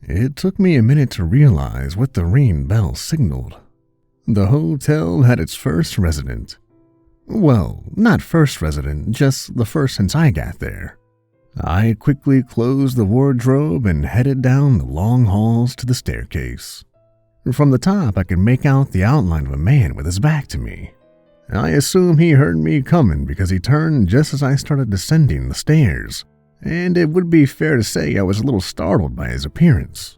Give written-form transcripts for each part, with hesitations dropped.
It took me a minute to realize what the ringing bell signaled. The hotel had its first resident. Well, not first resident, just the first since I got there. I quickly closed the wardrobe and headed down the long halls to the staircase. From the top, I could make out the outline of a man with his back to me. I assume he heard me coming because he turned just as I started descending the stairs, and it would be fair to say I was a little startled by his appearance.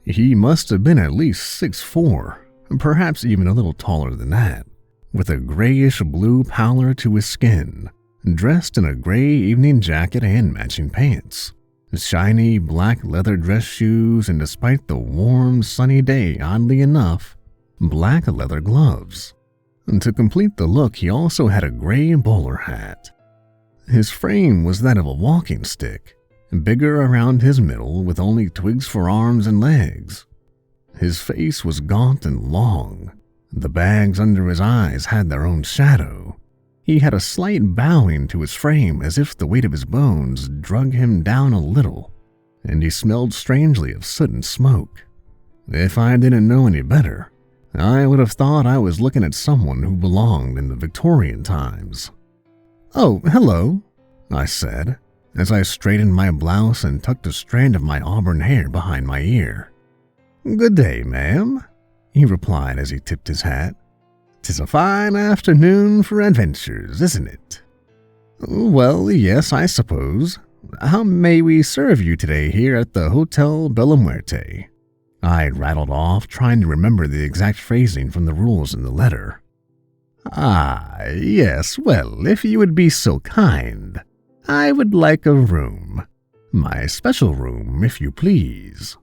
He must have been at least 6'4", perhaps even a little taller than that, with a grayish-blue pallor to his skin, dressed in a gray evening jacket and matching pants, shiny black leather dress shoes, and despite the warm, sunny day, oddly enough, black leather gloves. And to complete the look, he also had a gray bowler hat. His frame was that of a walking stick, bigger around his middle with only twigs for arms and legs. His face was gaunt and long. The bags under his eyes had their own shadow. He had a slight bowing to his frame as if the weight of his bones drug him down a little, and he smelled strangely of soot and smoke. If I didn't know any better, I would have thought I was looking at someone who belonged in the Victorian times. "Oh, hello," I said, as I straightened my blouse and tucked a strand of my auburn hair behind my ear. "Good day, ma'am," he replied as he tipped his hat. "'Tis a fine afternoon for adventures, isn't it?" "Well, yes, I suppose. How may we serve you today here at the Hotel Bella Muerte?" I rattled off, trying to remember the exact phrasing from the rules in the letter. "Ah, yes, well, if you would be so kind, I would like a room. My special room, if you please."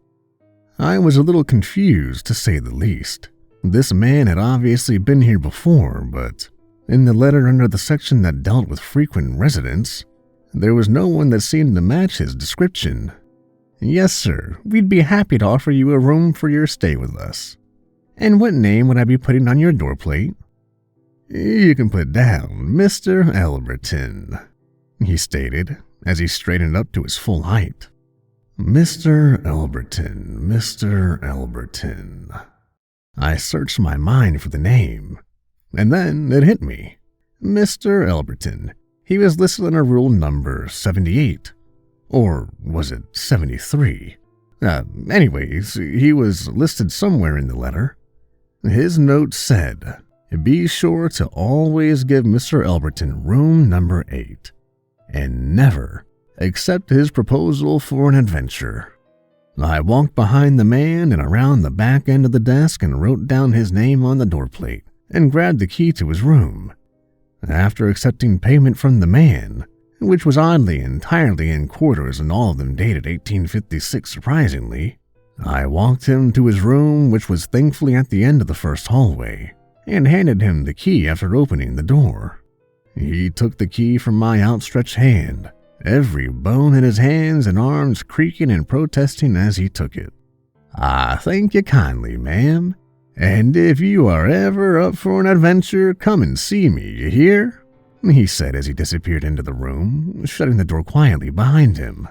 I was a little confused, to say the least. This man had obviously been here before, but in the letter under the section that dealt with frequent residents, there was no one that seemed to match his description. "Yes, sir, we'd be happy to offer you a room for your stay with us. And what name would I be putting on your doorplate?" "You can put down Mr. Elberton," he stated, as he straightened up to his full height. Mr. Elberton, Mr. Elberton. I searched my mind for the name, and then it hit me. Mr. Elberton. He was listed under rule number 78. Or was it 73? Anyways, he was listed somewhere in the letter. His note said, "Be sure to always give Mr. Elberton room number 8, and never accept his proposal for an adventure." I walked behind the man and around the back end of the desk and wrote down his name on the doorplate and grabbed the key to his room. After accepting payment from the man, which was oddly entirely in quarters and all of them dated 1856 surprisingly, I walked him to his room, which was thankfully at the end of the first hallway, and handed him the key after opening the door. He took the key from my outstretched hand, every bone in his hands and arms creaking and protesting as he took it. "Thank you kindly, ma'am, and if you are ever up for an adventure, come and see me, you hear?" he said as he disappeared into the room, shutting the door quietly behind him.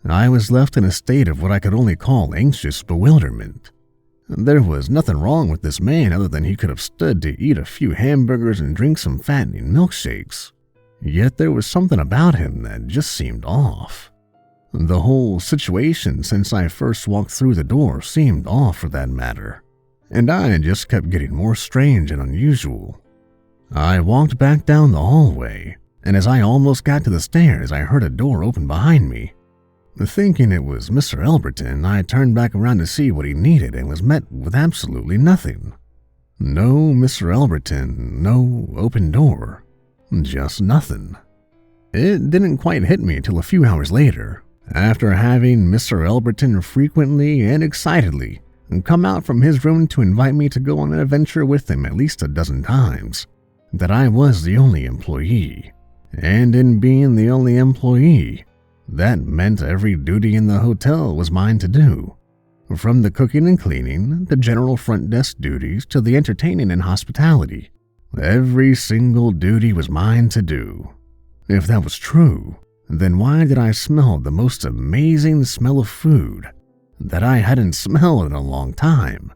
I was left in a state of what I could only call anxious bewilderment. There was nothing wrong with this man other than he could have stood to eat a few hamburgers and drink some fattening milkshakes. Yet there was something about him that just seemed off. The whole situation since I first walked through the door seemed off for that matter, and I just kept getting more strange and unusual. I walked back down the hallway, and as I almost got to the stairs, I heard a door open behind me. Thinking it was Mr. Elberton, I turned back around to see what he needed and was met with absolutely nothing. No Mr. Elberton, no open door, just nothing. It didn't quite hit me till a few hours later, after having Mr. Elberton frequently and excitedly come out from his room to invite me to go on an adventure with him at least a dozen times, that I was the only employee. And in being the only employee, that meant every duty in the hotel was mine to do. From the cooking and cleaning, the general front desk duties, to the entertaining and hospitality. Every single duty was mine to do. If that was true, then why did I smell the most amazing smell of food that I hadn't smelled in a long time.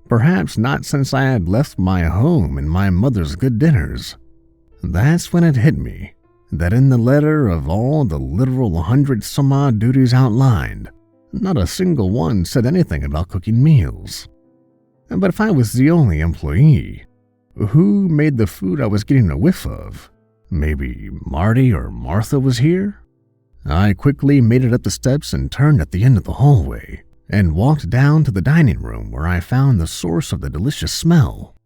Perhaps not since I had left my home and my mother's good dinners. That's when it hit me that in the letter of all the literal 100-some-odd duties outlined, not a single one said anything about cooking meals. But if I was the only employee, who made the food I was getting a whiff of? Maybe Marty or Martha was here? I quickly made it up the steps and turned at the end of the hallway and walked down to the dining room where I found the source of the delicious smell.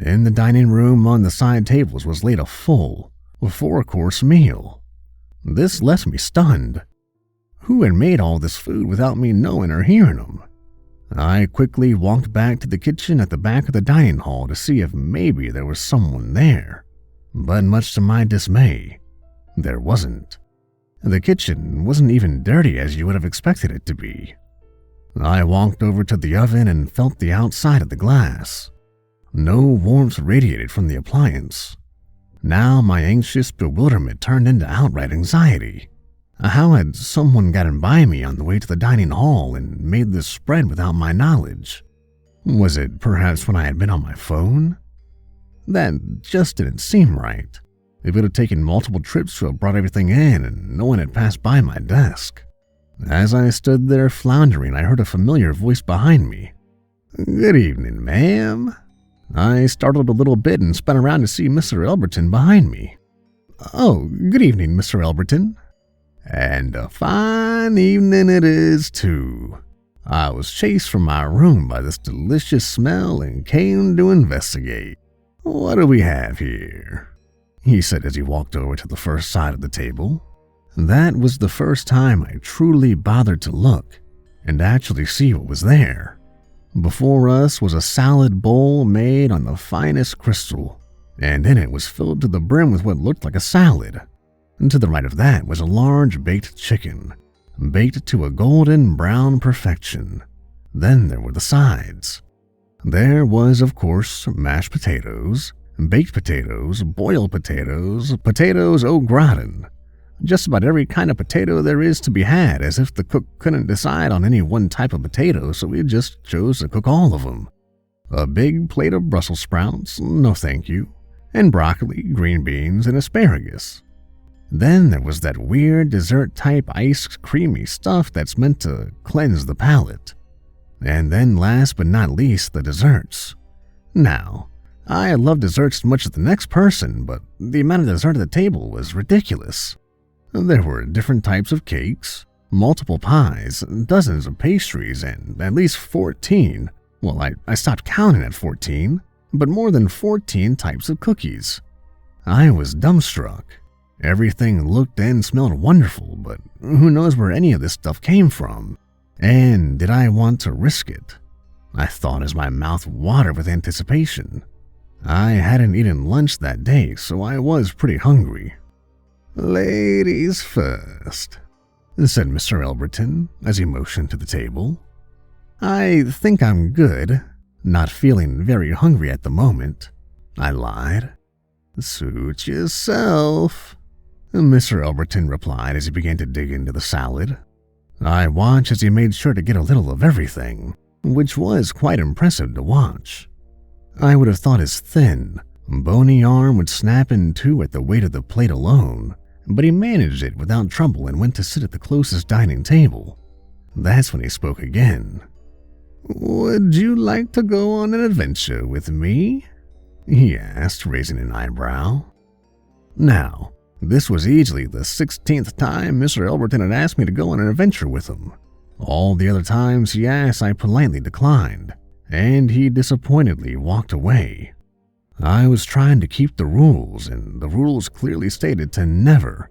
In the dining room on the side tables was laid a full, 4-course meal. This left me stunned. Who had made all this food without me knowing or hearing them? I quickly walked back to the kitchen at the back of the dining hall to see if maybe there was someone there. But much to my dismay, there wasn't. The kitchen wasn't even dirty as you would have expected it to be. I walked over to the oven and felt the outside of the glass. No warmth radiated from the appliance. Now my anxious bewilderment turned into outright anxiety. How had someone gotten by me on the way to the dining hall and made this spread without my knowledge? Was it perhaps when I had been on my phone? That just didn't seem right. It would have taken multiple trips to have brought everything in and no one had passed by my desk. As I stood there floundering, I heard a familiar voice behind me. "Good evening, ma'am." I startled a little bit and spun around to see Mr. Elberton behind me. "Oh, good evening, Mr. Elberton." "And a fine evening it is, too. I was chased from my room by this delicious smell and came to investigate. What do we have here?" he said as he walked over to the first side of the table. That was the first time I truly bothered to look and actually see what was there. Before us was a salad bowl made on the finest crystal, and in it was filled to the brim with what looked like a salad. And to the right of that was a large baked chicken, baked to a golden brown perfection. Then there were the sides. There was, of course, mashed potatoes, baked potatoes, boiled potatoes, potatoes au gratin. Just about every kind of potato there is to be had, as if the cook couldn't decide on any one type of potato, so he just chose to cook all of them. A big plate of Brussels sprouts, no thank you, and broccoli, green beans, and asparagus. Then there was that weird dessert-type iced creamy stuff that's meant to cleanse the palate. And then last but not least, the desserts. Now, I love desserts as much as the next person, but the amount of dessert at the table was ridiculous. There were different types of cakes, multiple pies, dozens of pastries, and at least 14, well, I stopped counting at 14, but more than 14 types of cookies. I was dumbstruck. Everything looked and smelled wonderful, but who knows where any of this stuff came from? And did I want to risk it? I thought as my mouth watered with anticipation. I hadn't eaten lunch that day, so I was pretty hungry. "Ladies first," said Mr. Elberton as he motioned to the table. "I think I'm good, not feeling very hungry at the moment," I lied. "Suit yourself," Mr. Elberton replied as he began to dig into the salad. I watched as he made sure to get a little of everything, which was quite impressive to watch. I would have thought his thin, bony arm would snap in two at the weight of the plate alone, but he managed it without trouble and went to sit at the closest dining table. That's when he spoke again. "Would you like to go on an adventure with me?" he asked, raising an eyebrow. Now, this was easily the 16th time Mr. Elberton had asked me to go on an adventure with him. All the other times he asked, I politely declined, and he disappointedly walked away. I was trying to keep the rules, and the rules clearly stated to never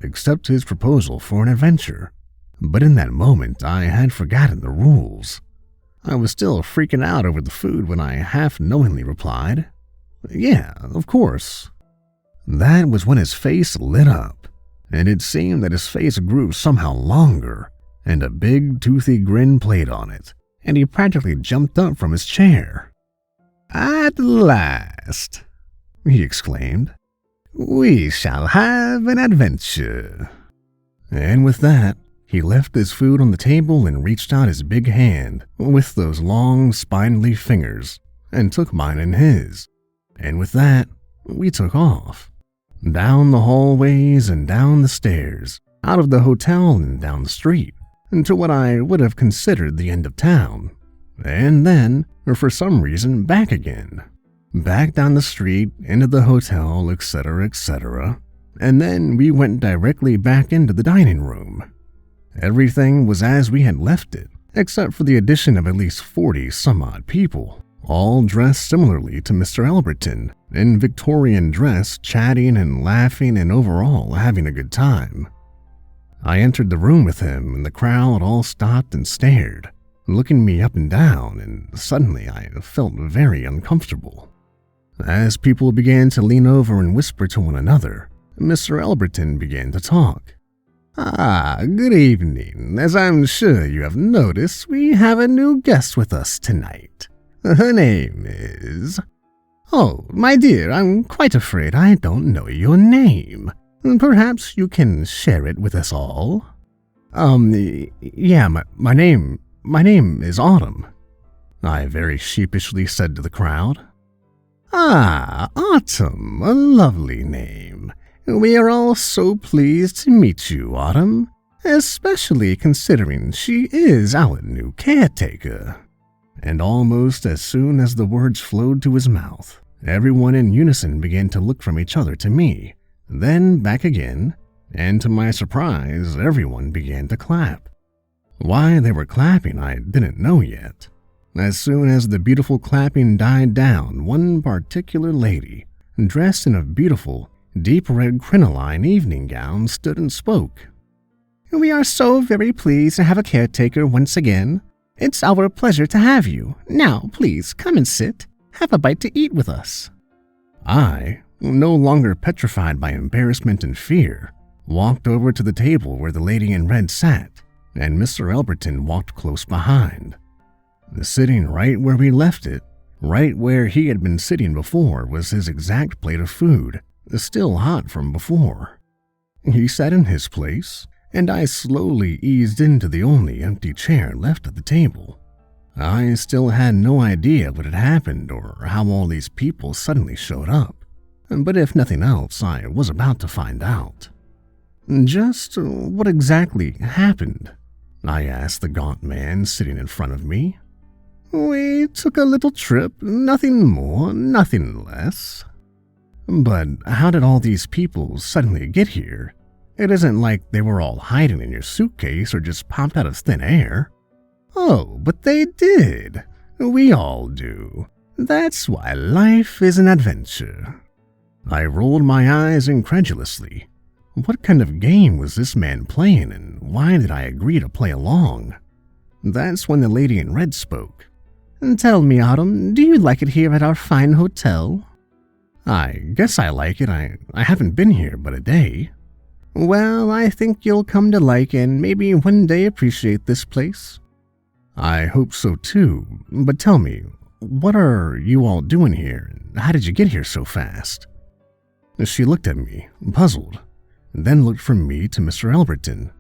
accept his proposal for an adventure. But in that moment, I had forgotten the rules. I was still freaking out over the food when I half-knowingly replied, "Yeah, of course." That was when his face lit up, and it seemed that his face grew somehow longer, and a big toothy grin played on it, and he practically jumped up from his chair. "At last," he exclaimed, "we shall have an adventure." And with that, He left his food on the table and reached out his big hand with those long, spindly fingers and took mine in his. And with that, we took off. Down the hallways and down the stairs, out of the hotel and down the street, to what I would have considered the end of town. And then, for some reason, back again. Back down the street, into the hotel, etc., etc. And then we went directly back into the dining room. Everything was as we had left it, except for the addition of at least 40-some-odd people, all dressed similarly to Mr. Alberton, in Victorian dress, chatting and laughing and overall having a good time. I entered the room with him, and the crowd all stopped and stared, looking me up and down, and suddenly I felt very uncomfortable. As people began to lean over and whisper to one another, Mr. Alberton began to talk. Good evening. As I'm sure you have noticed, we have a new guest with us tonight. Her name is... Oh, my dear, I'm quite afraid I don't know your name. Perhaps you can share it with us all? Yeah, my name is Autumn, I very sheepishly said to the crowd. Autumn, a lovely name. We are all so pleased to meet you, Autumn, especially considering she is our new caretaker. And almost as soon as the words flowed to his mouth, everyone in unison began to look from each other to me, then back again, and to my surprise, everyone began to clap. Why they were clapping, I didn't know yet. As soon as the beautiful clapping died down, one particular lady, dressed in a beautiful, deep red crinoline evening gown, stood and spoke. We are so very pleased to have a caretaker once again. It's our pleasure to have you. Now, please, come and sit. Have a bite to eat with us. I, no longer petrified by embarrassment and fear, walked over to the table where the lady in red sat, and Mr. Alberton walked close behind. Sitting right where we left it, right where he had been sitting before, was his exact plate of food, still hot from before. He sat in his place, and I slowly eased into the only empty chair left at the table. I still had no idea what had happened or how all these people suddenly showed up, but if nothing else, I was about to find out. Just what exactly happened? I asked the gaunt man sitting in front of me. We took a little trip, nothing more, nothing less. But how did all these people suddenly get here? It isn't like they were all hiding in your suitcase or just popped out of thin air. Oh, but they did. We all do. That's why life is an adventure. I rolled my eyes incredulously. What kind of game was this man playing, and why did I agree to play along? That's when the lady in red spoke. Tell me, Autumn, do you like it here at our fine hotel? I guess I like it. I haven't been here but a day. Well, I think you'll come to like and maybe one day appreciate this place. I hope so too, but tell me, what are you all doing here? How did you get here so fast? She looked at me, puzzled, then looked from me to Mr. Alberton.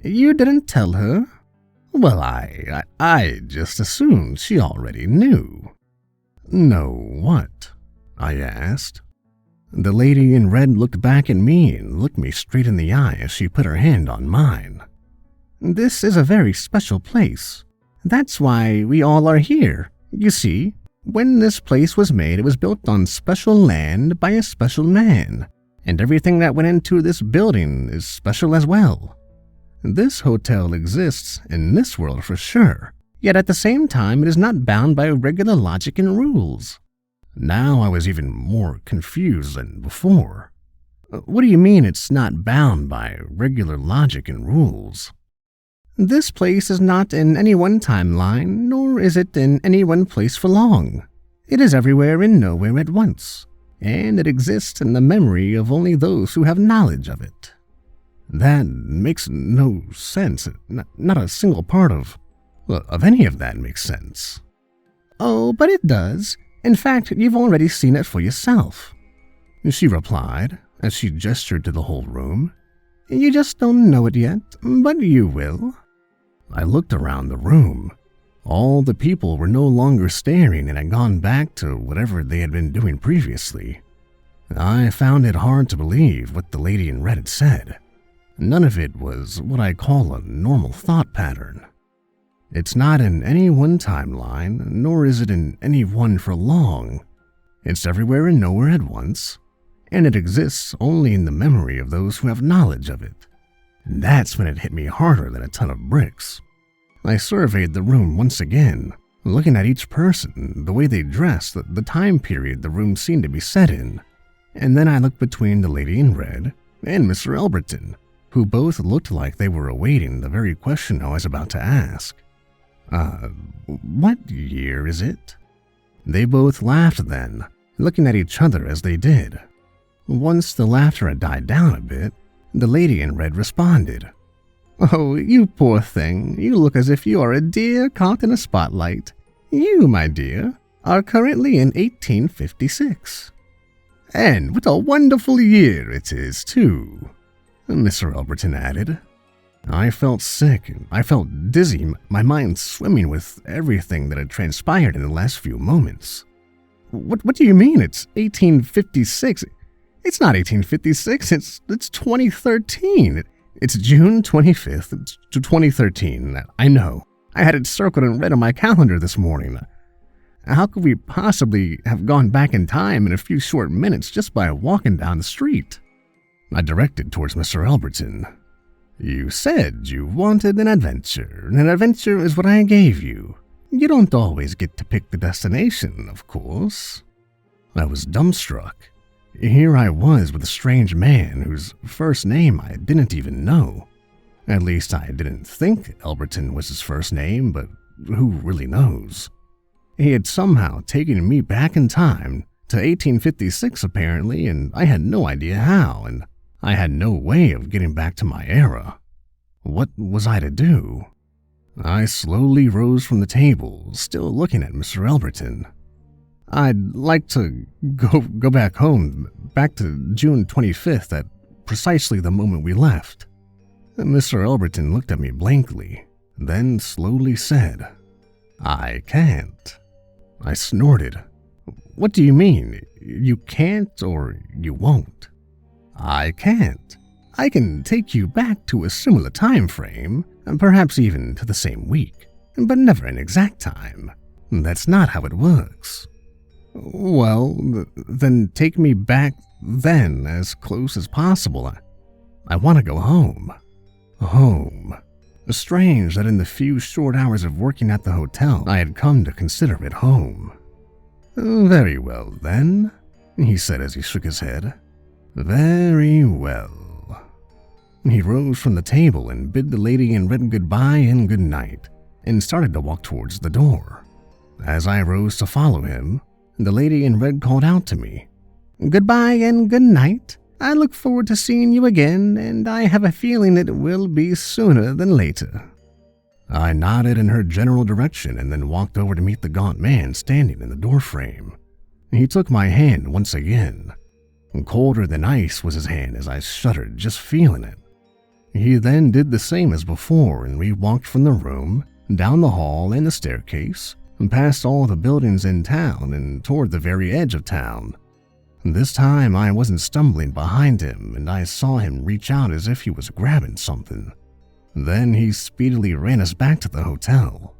You didn't tell her? Well, I just assumed she already knew. Know what? I asked. The lady in red looked back at me and looked me straight in the eye as she put her hand on mine. This is a very special place. That's why we all are here. You see, when this place was made, it was built on special land by a special man, and everything that went into this building is special as well. This hotel exists in this world for sure, yet at the same time it is not bound by regular logic and rules. Now I was even more confused than before. What do you mean it's not bound by regular logic and rules? This place is not in any one timeline, nor is it in any one place for long. It is everywhere and nowhere at once, and it exists in the memory of only those who have knowledge of it. That makes no sense. Not a single part of any of that makes sense. Oh, but it does. In fact, you've already seen it for yourself, she replied as she gestured to the whole room. You just don't know it yet, but you will." I looked around the room. All the people were no longer staring and had gone back to whatever they had been doing previously. I found it hard to believe what the lady in red had said. None of it was what I call a normal thought pattern. It's not in any one timeline, nor is it in any one for long. It's everywhere and nowhere at once, and it exists only in the memory of those who have knowledge of it. And that's when it hit me harder than a ton of bricks. I surveyed the room once again, looking at each person, the way they dressed, the time period the room seemed to be set in. And then I looked between the lady in red and Mr. Elberton, who both looked like they were awaiting the very question I was about to ask. What year is it?" They both laughed then, looking at each other as they did. Once the laughter had died down a bit, the lady in red responded, "Oh, you poor thing, you look as if you are a deer caught in a spotlight. You, my dear, are currently in 1856. And what a wonderful year it is, too," Mr. Elberton added. I felt sick, I felt dizzy, my mind swimming with everything that had transpired in the last few moments. What do you mean it's 1856? It's not 1856, it's 2013. It's June 25th, 2013. I know. I had it circled in red on my calendar this morning. How could we possibly have gone back in time in a few short minutes just by walking down the street? I directed towards Mr. Elberton. "You said you wanted an adventure, and an adventure is what I gave you. You don't always get to pick the destination, of course." I was dumbstruck. Here I was with a strange man whose first name I didn't even know. At least I didn't think Elberton was his first name, but who really knows? He had somehow taken me back in time to 1856 apparently, and I had no idea how, and I had no way of getting back to my era. What was I to do? I slowly rose from the table, still looking at Mr. Elberton. "I'd like to go back home, back to June 25th at precisely the moment we left." Mr. Elberton looked at me blankly, then slowly said, "I can't." I snorted. "What do you mean? You can't or you won't?" "I can't. I can take you back to a similar time frame, perhaps even to the same week, but never an exact time. That's not how it works." "Well, then take me back then as close as possible. I want to go home." Home. Strange that in the few short hours of working at the hotel, I had come to consider it home. "Very well, then," he said as he shook his head. "Very well." He rose from the table and bid the lady in red goodbye and good night, and started to walk towards the door. As I rose to follow him, the lady in red called out to me, "Goodbye and good night. I look forward to seeing you again, and I have a feeling it will be sooner than later." I nodded in her general direction and then walked over to meet the gaunt man standing in the doorframe. He took my hand once again. Colder than ice was his hand as I shuddered just feeling it. He then did the same as before, and we walked from the room, down the hall and the staircase, and past all the buildings in town and toward the very edge of town. This time I wasn't stumbling behind him, and I saw him reach out as if he was grabbing something. Then he speedily ran us back to the hotel.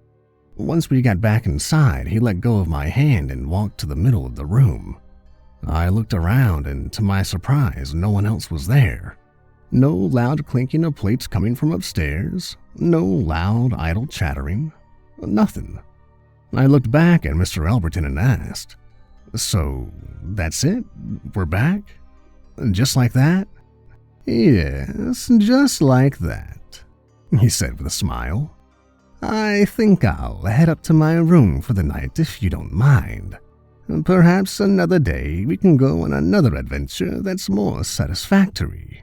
Once we got back inside, he let go of my hand and walked to the middle of the room. I looked around, and to my surprise, no one else was there. No loud clinking of plates coming from upstairs, no loud, idle chattering, nothing. I looked back at Mr. Elberton and asked, "So, that's it? We're back? Just like that?" "Yes, just like that," he said with a smile. "I think I'll head up to my room for the night if you don't mind. Perhaps another day we can go on another adventure that's more satisfactory.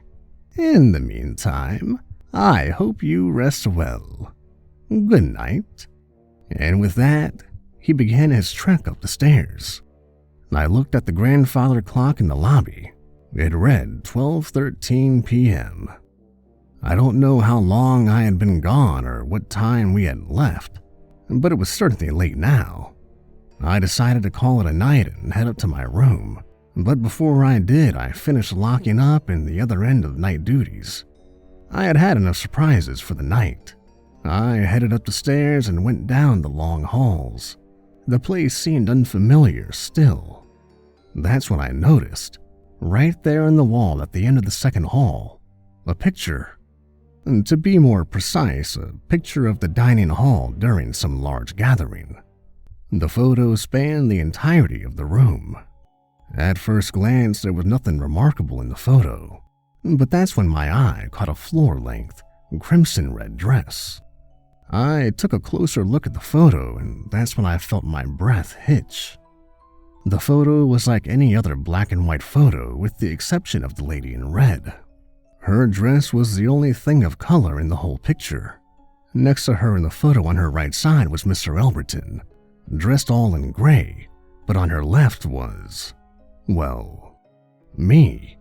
In the meantime, I hope you rest well. Good night." And with that, he began his trek up the stairs. I looked at the grandfather clock in the lobby. It read 12:13 p.m. I don't know how long I had been gone or what time we had left, but it was certainly late now. I decided to call it a night and head up to my room, but before I did, I finished locking up in the other end of night duties. I had had enough surprises for the night. I headed up the stairs and went down the long halls. The place seemed unfamiliar still. That's when I noticed, right there on the wall at the end of the second hall, a picture. To be more precise, a picture of the dining hall during some large gathering. The photo spanned the entirety of the room. At first glance, there was nothing remarkable in the photo, but that's when my eye caught a floor-length, crimson-red dress. I took a closer look at the photo, and that's when I felt my breath hitch. The photo was like any other black and white photo with the exception of the lady in red. Her dress was the only thing of color in the whole picture. Next to her in the photo on her right side was Mr. Elberton, dressed all in gray, but on her left was, well, me,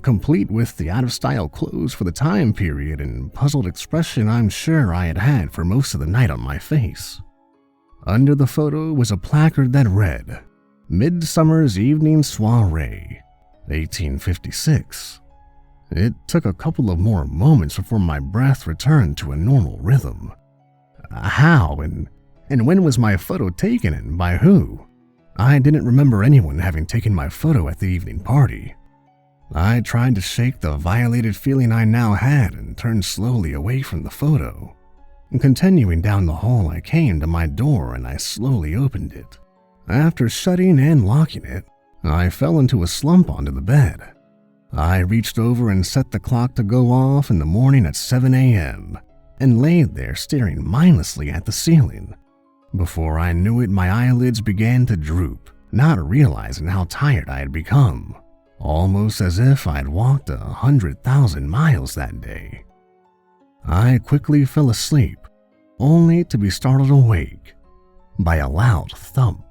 complete with the out-of-style clothes for the time period and puzzled expression I'm sure I had had for most of the night on my face. Under the photo was a placard that read, Midsummer's Evening Soiree, 1856. It took a couple of more moments before my breath returned to a normal rhythm. How and when was my photo taken and by who? I didn't remember anyone having taken my photo at the evening party. I tried to shake the violated feeling I now had and turned slowly away from the photo. Continuing down the hall, I came to my door and I slowly opened it. After shutting and locking it, I fell into a slump onto the bed. I reached over and set the clock to go off in the morning at 7 a.m. and laid there staring mindlessly at the ceiling. Before I knew it, my eyelids began to droop, not realizing how tired I had become, almost as if I'd walked 100,000 miles that day. I quickly fell asleep, only to be startled awake by a loud thump.